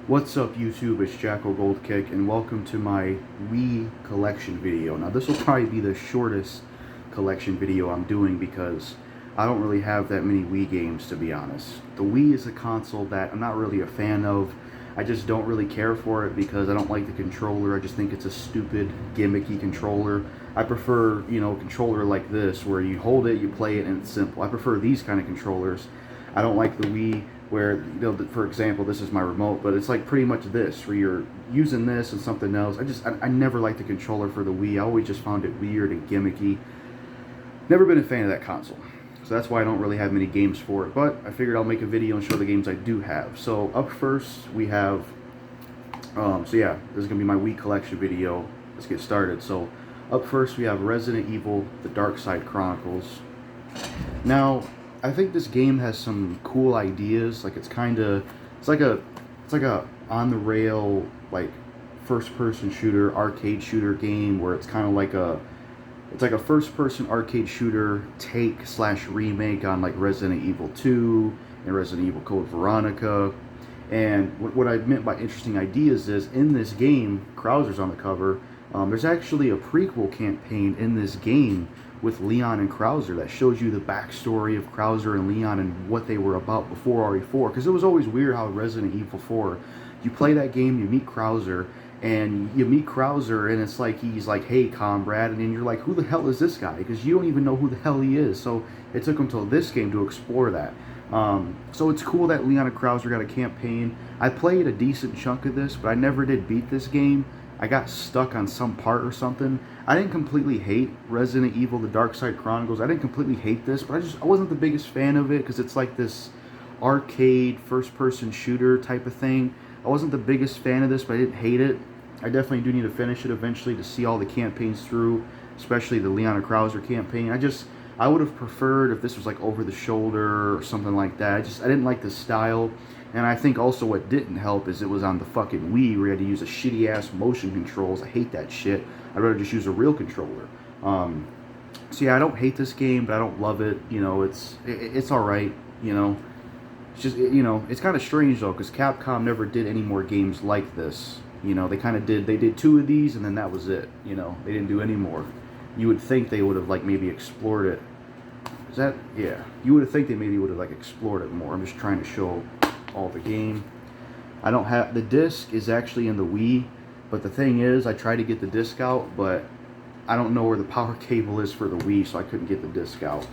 What's up YouTube, it's JackalGoldKick and welcome to my Wii Collection video. Now this will probably be the shortest collection video I'm doing because I don't really have that many Wii games, to be honest. The Wii is a console that I'm not really a fan of. I just don't really care for it because I don't like the controller. I just think it's a stupid, gimmicky controller. I prefer, a controller like this where you hold it, you play it, and it's simple. I prefer these kind of controllers. I don't like the Wii where, for example, this is my remote, but it's like pretty much this, where you're using this and something else. I never liked the controller for the Wii. I always just found it weird and gimmicky. Never been a fan of that console. So that's why I don't really have many games for it, but I figured I'll make a video and show the games I do have. So up first, we have, this is going to be my Wii Collection video. Let's get started. So up first, we have Resident Evil, The Dark Side Chronicles. Now, I think this game has some cool ideas. Like it's like a on the rail, like first person shooter, arcade shooter game where it's kind of like it's like a first person arcade shooter take / remake on like Resident Evil 2 and Resident Evil Code Veronica. And what I meant by interesting ideas is in this game, Krauser's on the cover. There's actually a prequel campaign in this game with Leon and Krauser that shows you the backstory of Krauser and Leon and what they were about before RE4. Because it was always weird how Resident Evil 4, you play that game, you meet Krauser, and it's like he's like, hey comrade, and then you're like, who the hell is this guy? Because you don't even know who the hell he is. So it took him till this game to explore that. So it's cool that Leon and Krauser got a campaign. I played a decent chunk of this, but I never did beat this game. I got stuck on some part or something. I didn't completely hate Resident Evil, The Dark Side Chronicles. I didn't completely hate this, but I wasn't the biggest fan of it because it's like this arcade first-person shooter type of thing. I wasn't the biggest fan of this, but I didn't hate it. I definitely do need to finish it eventually to see all the campaigns through, especially the Leon and Krauser campaign. I would have preferred if this was like over the shoulder or something like that. I didn't like the style. And I think also what didn't help is it was on the fucking Wii where you had to use a shitty ass motion controls. I hate that shit. I'd rather just use a real controller. So yeah, I don't hate this game, but I don't love it. It's alright, It's just, it's kind of strange though, because Capcom never did any more games like this. They did 2 of these and then that was it. They didn't do any more. You would think they would have like maybe explored it. You would have think they maybe would have like explored it more. I'm just trying to show all the game. I don't have the disc is actually in the Wii, but the thing is I tried to get the disc out, but I don't know where the power cable is for the Wii, so I couldn't get the disc out.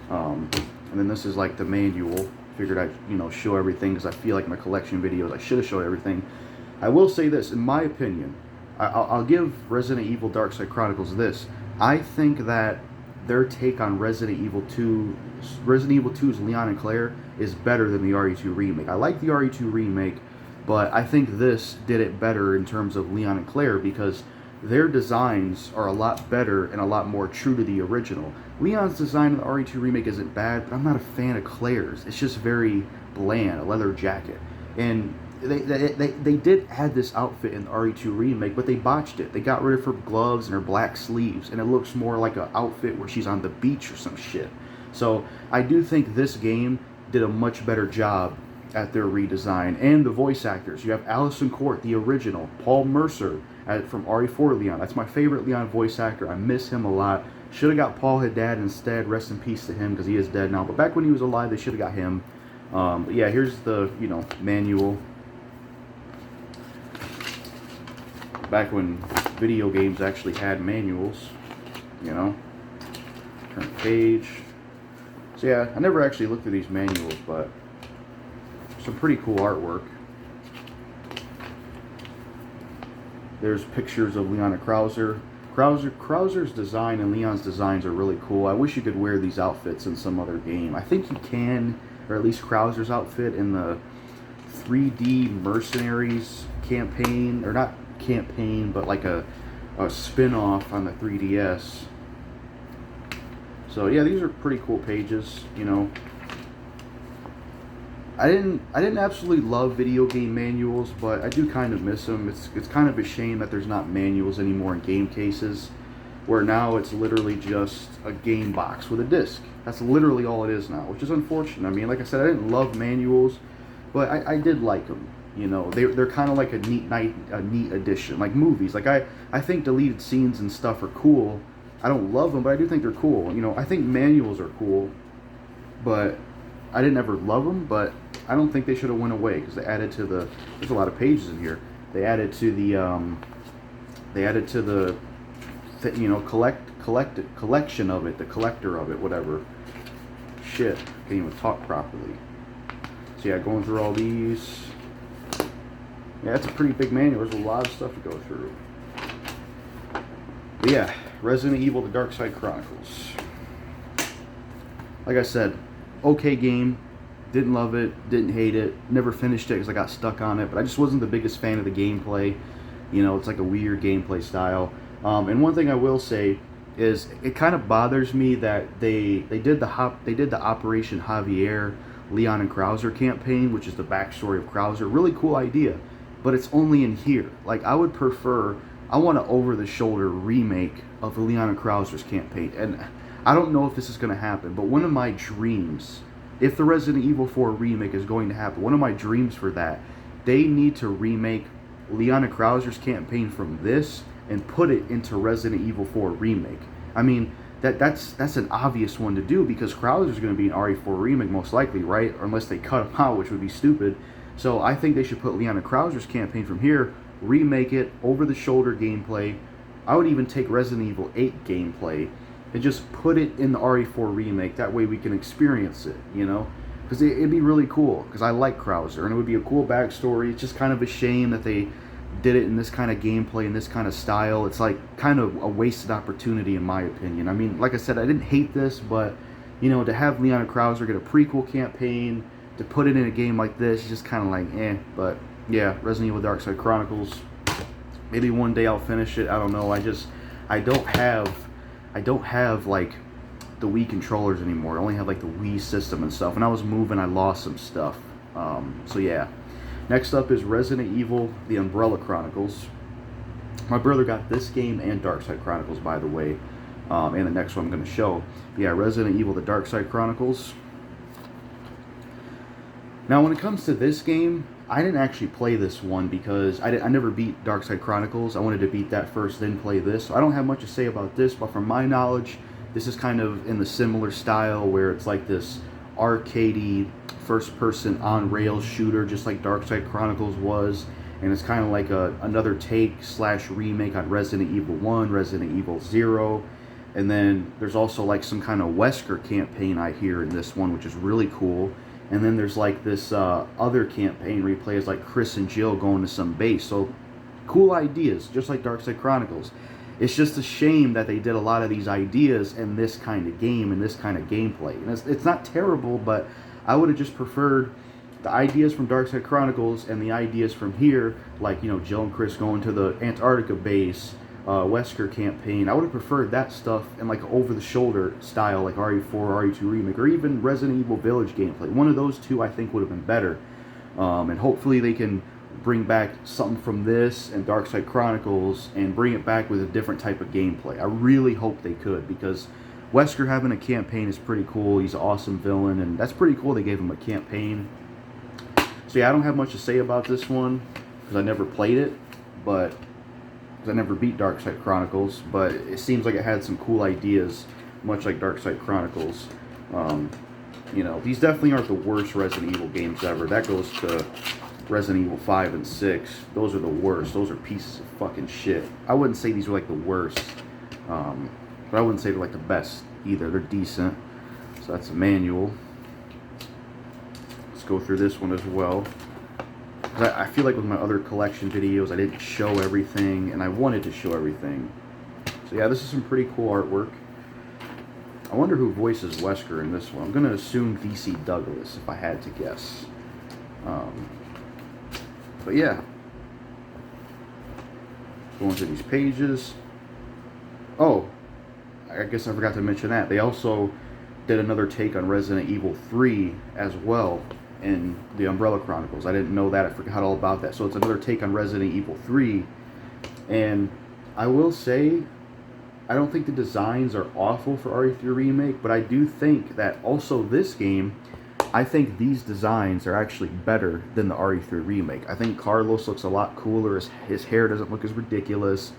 And then this is like the manual. Figured I'd show everything because I feel like my collection videos I should have showed everything. I will say this, in my opinion, I'll give Resident Evil Dark Side Chronicles this. I think that their take on Resident Evil 2's Leon and Claire is better than the RE2 remake. I like the RE2 remake, but I think this did it better in terms of Leon and Claire because their designs are a lot better and a lot more true to the original. Leon's design in the RE2 remake isn't bad, but I'm not a fan of Claire's. It's just very bland, a leather jacket. And they did add this outfit in the RE2 remake, but they botched it. They got rid of her gloves and her black sleeves, and it looks more like an outfit where she's on the beach or some shit. So I do think this game did a much better job at their redesign. And the voice actors. You have Allison Court, the original. Paul Mercer from RE4 Leon. That's my favorite Leon voice actor. I miss him a lot. Should have got Paul Haddad instead. Rest in peace to him because he is dead now. But back when he was alive, they should have got him. But yeah, here's the, manual. Back when video games actually had manuals, Turn the page. So yeah, I never actually looked at these manuals, but some pretty cool artwork. There's pictures of Leon and Krauser. Krauser's design and Leon's designs are really cool. I wish you could wear these outfits in some other game. I think you can, or at least Krauser's outfit in the 3D Mercenaries campaign, or not campaign, but like a spin-off on the 3DS. So yeah, these are pretty cool pages. I didn't absolutely love video game manuals, but I do kind of miss them. It's kind of a shame that there's not manuals anymore in game cases, where now it's literally just a game box with a disc. That's literally all it is now, which is unfortunate. I mean, like I said, I didn't love manuals, but I did like them. You know, they're kind of like a neat addition, like movies. Like I think deleted scenes and stuff are cool. I don't love them, but I do think they're cool. You know, I think manuals are cool, but I didn't ever love them. But I don't think they should have went away because they added to the. There's a lot of pages in here. They added to the. They added to the. You know, collection of it, the collector of it, whatever. Shit, can't even talk properly. So yeah, going through all these. Yeah, it's a pretty big manual. There's a lot of stuff to go through. But yeah, Resident Evil: The Dark Side Chronicles. Like I said, okay game. Didn't love it, didn't hate it, never finished it because I got stuck on it. But I just wasn't the biggest fan of the gameplay. You know, it's like a weird gameplay style. And one thing I will say is it kind of bothers me that they did the Operation Javier, Leon and Krauser campaign, which is the backstory of Krauser. Really cool idea, but it's only in here. Like I would prefer, I want an over-the-shoulder remake of the Leon and Krauser's campaign, and I don't know if this is going to happen. But one of my dreams, if the Resident Evil 4 remake is going to happen, one of my dreams for that, they need to remake Leon and Krauser's campaign from this and put it into Resident Evil 4 remake. I mean, that's an obvious one to do because Krauser's going to be an RE4 remake most likely, right? Or unless they cut him out, which would be stupid. So I think they should put Leon and Krauser's campaign from here, remake it, over-the-shoulder gameplay. I would even take Resident Evil 8 gameplay and just put it in the RE4 remake. That way we can experience it, you know? Because it'd be really cool, because I like Krauser, and it would be a cool backstory. It's just kind of a shame that they did it in this kind of gameplay, in this kind of style. It's like kind of a wasted opportunity in my opinion. I mean, like I said, I didn't hate this, but you know, to have Leon and Krauser get a prequel campaign, to put it in a game like this, is just kind of like, eh. But yeah, Resident Evil Dark Side Chronicles. Maybe one day I'll finish it. I don't know. I don't have like the Wii controllers anymore. I only have like the Wii system and stuff. And I was moving, I lost some stuff. So yeah. Next up is Resident Evil: The Umbrella Chronicles. My brother got this game and Dark Side Chronicles, by the way, and the next one I'm going to show. But yeah, Resident Evil: The Dark Side Chronicles. Now, when it comes to this game, I didn't actually play this one because I never beat Dark Side Chronicles. I wanted to beat that first, then play this. So I don't have much to say about this, but from my knowledge, this is kind of in the similar style where it's like this arcadey first-person on-rails shooter, just like Dark Side Chronicles was, and it's kind of like another take/remake on Resident Evil 1, Resident Evil 0, and then there's also like some kind of Wesker campaign I hear in this one, which is really cool, and then there's like this other campaign where you play as like Chris and Jill going to some base. So cool ideas, just like Dark Side Chronicles. It's just a shame that they did a lot of these ideas in this kind of game and this kind of gameplay. And it's not terrible, but I would have just preferred the ideas from Dark Side Chronicles and the ideas from here, like, you know, Jill and Chris going to the Antarctica base, Wesker campaign. I would have preferred that stuff in like over-the-shoulder style, like RE4, RE2 remake, or even Resident Evil Village gameplay. One of those two I think would have been better. And hopefully they can bring back something from this and Dark Side Chronicles and bring it back with a different type of gameplay. I really hope they could, because Wesker having a campaign is pretty cool. He's an awesome villain, and that's pretty cool they gave him a campaign. So yeah, I don't have much to say about this one because I never played it, but because I never beat Dark Side Chronicles, but it seems like it had some cool ideas, much like Dark Side Chronicles. You know, these definitely aren't the worst Resident Evil games ever. That goes to Resident Evil 5 and 6. Those are the worst. Those are pieces of fucking shit. I wouldn't say these were like the worst, but I wouldn't say they're like the best either. They're decent. So that's a manual. Let's go through this one as well. I feel like with my other collection videos, I didn't show everything, and I wanted to show everything. So yeah, this is some pretty cool artwork. I wonder who voices Wesker in this one. I'm going to assume DC Douglas, if I had to guess. But yeah. Going through these pages. Oh, I guess I forgot to mention that. They also did another take on Resident Evil 3 as well in the Umbrella Chronicles. I didn't know that. I forgot all about that. So it's another take on Resident Evil 3. And I will say, I don't think the designs are awful for RE3 Remake, but I do think that also this game I think these designs are actually better than the RE3 remake. I think Carlos looks a lot cooler. His hair doesn't look as ridiculous.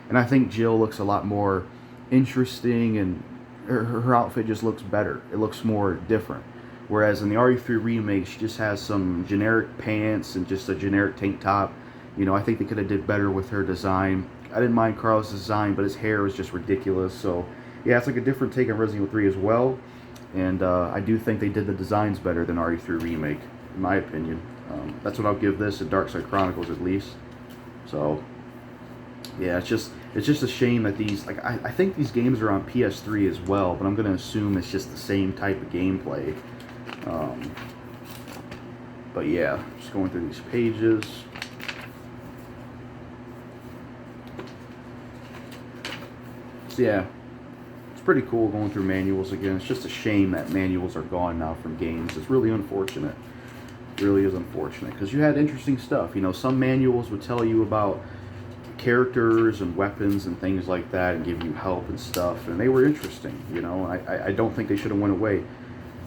And I think Jill looks a lot more interesting, and her outfit just looks better. It looks more different. Whereas in the RE3 remake, she just has some generic pants and just a generic tank top. You know, I think they could have did better with her design. I didn't mind Carlos' design, but his hair was just ridiculous. So, yeah, it's like a different take on Resident Evil 3 as well. And I do think they did the designs better than RE3 remake, in my opinion. That's what I'll give this at Darkside Chronicles, at least. So, yeah, it's just a shame that these, like, I think these games are on PS3 as well, but I'm going to assume it's just the same type of gameplay. But yeah, just going through these pages. So yeah, it's pretty cool going through manuals again. It's just a shame that manuals are gone now from games. It's really unfortunate. It really is unfortunate, because you had interesting stuff. You know, some manuals would tell you about characters and weapons and things like that and give you help and stuff, and they were interesting. You know, I don't think they should have went away.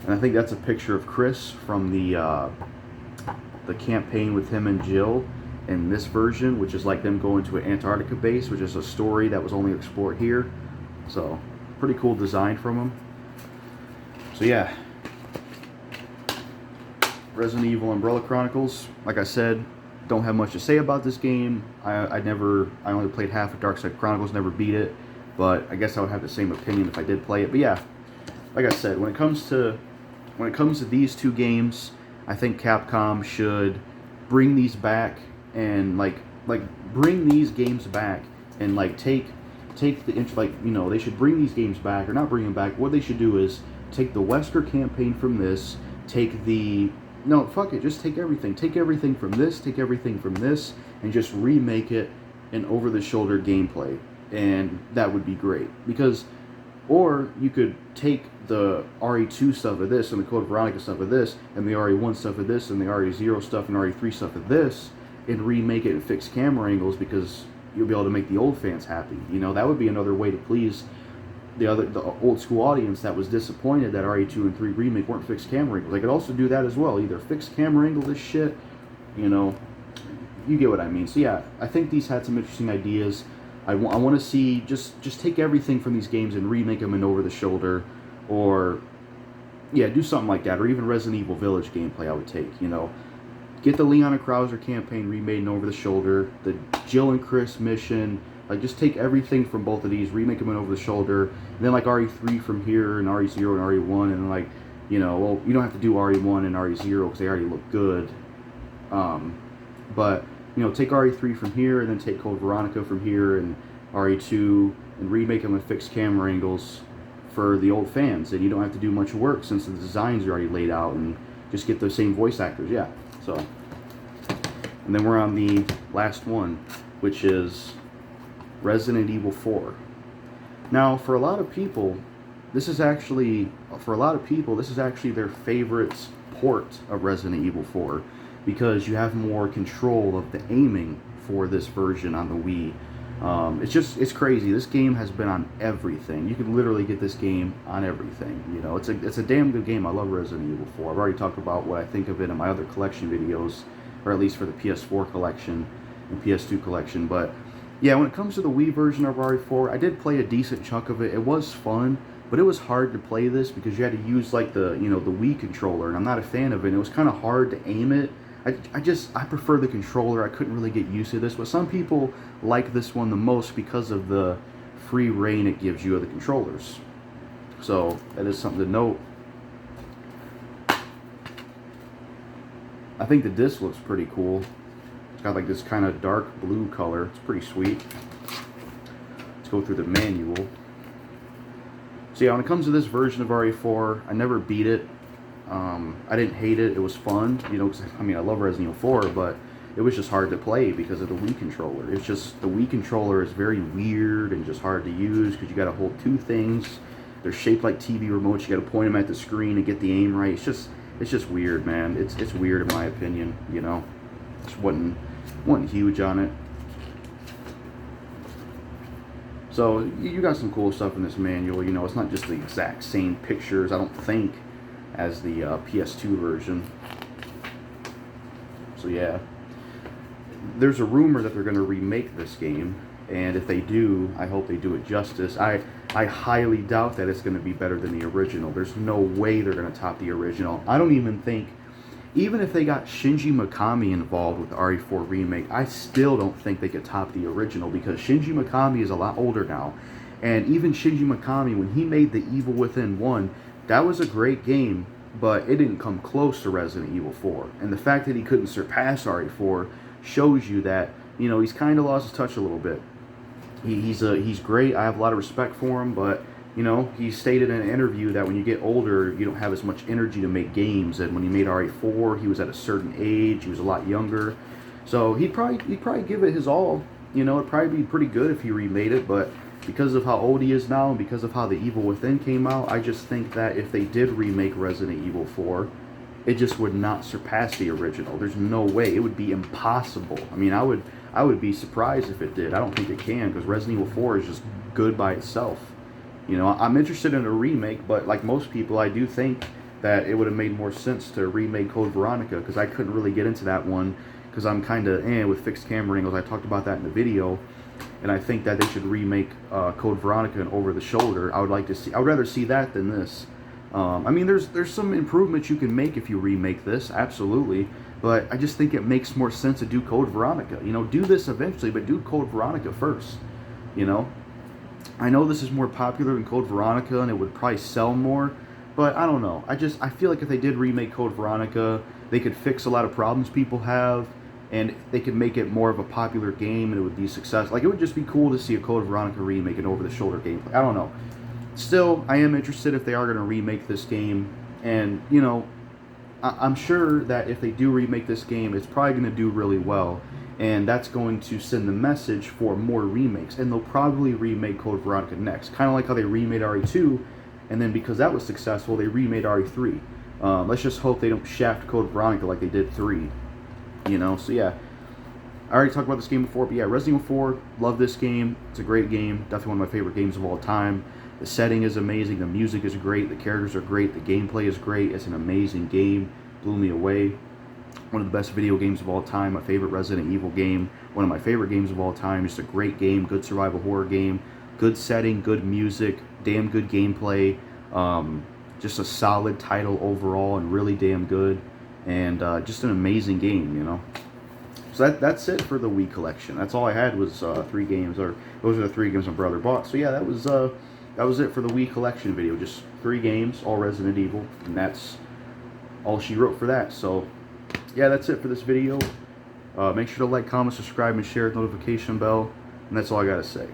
And I think that's a picture of Chris from the campaign with him and Jill in this version, which is like them going to an Antarctica base, which is a story that was only explored here. So, pretty cool design from them. So yeah, Resident Evil Umbrella Chronicles. Like I said, don't have much to say about this game. I only played half of Darkside Chronicles, never beat it, but I guess I would have the same opinion if I did play it. But yeah, like I said, when it comes to these two games, I think Capcom should bring these back and like bring these games back and like take the, like, you know, they should bring these games back, or not bring them back. What they should do is take the Wesker campaign from this, no, fuck it, just take everything from this, and just remake it an over-the-shoulder gameplay, and that would be great. Because, or you could take the RE2 stuff of this, and the Code Veronica stuff of this, and the RE1 stuff of this, and the RE0 stuff and RE3 stuff of this, and remake it and fix camera angles, because you'll be able to make the old fans happy. You know, that would be another way to please the old school audience that was disappointed that RE2 and 3 remake weren't fixed camera angles. They could also do that as well. Either fix camera angle this shit, you know, you get what I mean. So yeah, I think these had some interesting ideas. I want to see, just take everything from these games and remake them in over the shoulder, or yeah, do something like that, or even Resident Evil Village gameplay I would take, you know. Get the Leon and Krauser campaign remade and over the shoulder, the Jill and Chris mission, like just take everything from both of these, remake them in over the shoulder, and then like RE3 from here, and RE0 and RE1, and like, you know, well, you don't have to do RE1 and RE0 because they already look good, but, you know, take RE3 from here, and then take Code Veronica from here, and RE2, and remake them with fixed camera angles for the old fans, and you don't have to do much work since the designs are already laid out, and just get the same voice actors, yeah. So, and then we're on the last one, which is Resident Evil 4. Now, for a lot of people, this is actually their favorite port of Resident Evil 4, because you have more control of the aiming for this version on the Wii. It's crazy. This game has been on everything. You can literally get this game on everything. You know, it's a damn good game. I love Resident Evil 4. I've already talked about what I think of it in my other collection videos, or at least for the PS4 collection and PS2 collection. But yeah, when it comes to the Wii version of RE4, I did play a decent chunk of it. It was fun, but it was hard to play this because you had to use like the Wii controller, and I'm not a fan of it. It was kind of hard to aim it. I prefer the controller. I couldn't really get used to this, but some people like this one the most because of the free reign it gives you of the controllers. So that is something to note. I think the disc looks pretty cool. It's got like this kind of dark blue color. It's pretty sweet. Let's go through the manual. So yeah, when it comes to this version of RE4, I never beat it. I didn't hate it. It was fun, you know, 'cause, I mean, I love Resident Evil 4, but it was just hard to play because of the Wii controller. It's just, the Wii controller is very weird and just hard to use because you got to hold two things. They're shaped like TV remotes. You got to point them at the screen and get the aim right. It's just weird, man. It's weird in my opinion, you know. Just wasn't huge on it. So you got some cool stuff in this manual. You know, it's not just the exact same pictures, I don't think, as the PS2 version. So yeah, there's a rumor that they're going to remake this game, and if they do, I hope they do it justice. I highly doubt that it's going to be better than the original. There's no way they're going to top the original. I don't even think, even if they got Shinji Mikami involved with the RE4 remake, I still don't think they could top the original, because Shinji Mikami is a lot older now. And even Shinji Mikami, when he made the Evil Within 1, that was a great game, but it didn't come close to Resident Evil 4. And the fact that he couldn't surpass RE4 shows you that, you know, he's kind of lost his touch a little bit. He's great. I have a lot of respect for him, but, you know, he stated in an interview that when you get older, you don't have as much energy to make games. And when he made RE4, he was at a certain age. He was a lot younger. So he'd probably give it his all. You know, it'd probably be pretty good if he remade it, but because of how old he is now and because of how the Evil Within came out, I just think that if they did remake Resident Evil 4, it just would not surpass the original. There's no way. It would be impossible. I mean, I would be surprised if it did. I don't think it can, because Resident Evil 4 is just good by itself. You know, I'm interested in a remake, but like most people, I do think that it would have made more sense to remake Code Veronica, because I couldn't really get into that one, because I'm kind of with fixed camera angles. I talked about that in the video. And I think that they should remake Code Veronica and Over the Shoulder. I would rather see that than this. I mean, there's some improvements you can make if you remake this, absolutely. But I just think it makes more sense to do Code Veronica. You know, do this eventually, but do Code Veronica first. You know, I know this is more popular than Code Veronica, and it would probably sell more. But I don't know. I feel like if they did remake Code Veronica, they could fix a lot of problems people have. And they could make it more of a popular game, and it would be successful. Like, it would just be cool to see a Code Veronica remake and over-the-shoulder gameplay. I don't know. Still, I am interested if they are going to remake this game. And, you know, I'm sure that if they do remake this game, it's probably going to do really well. And that's going to send the message for more remakes. And they'll probably remake Code Veronica next. Kind of like how they remade RE2, and then because that was successful, they remade RE3. Let's just hope they don't shaft Code Veronica like they did 3. You know, so yeah, I already talked about this game before, but yeah, Resident Evil 4, love this game. It's a great game, definitely one of my favorite games of all time. The setting is amazing, the music is great, the characters are great, the gameplay is great. It's an amazing game, blew me away. One of the best video games of all time, my favorite Resident Evil game, one of my favorite games of all time. Just a great game, good survival horror game, good setting, good music, damn good gameplay, just a solid title overall and really damn good. And just an amazing game, you know. So that's it for the Wii Collection. That's all I had was 3 games, or those are the 3 games my brother bought. So yeah, that was it for the Wii Collection video. Just 3 games, all Resident Evil, and that's all she wrote for that. So yeah, that's it for this video. Make sure to like, comment, subscribe, and share the notification bell. And that's all I gotta say.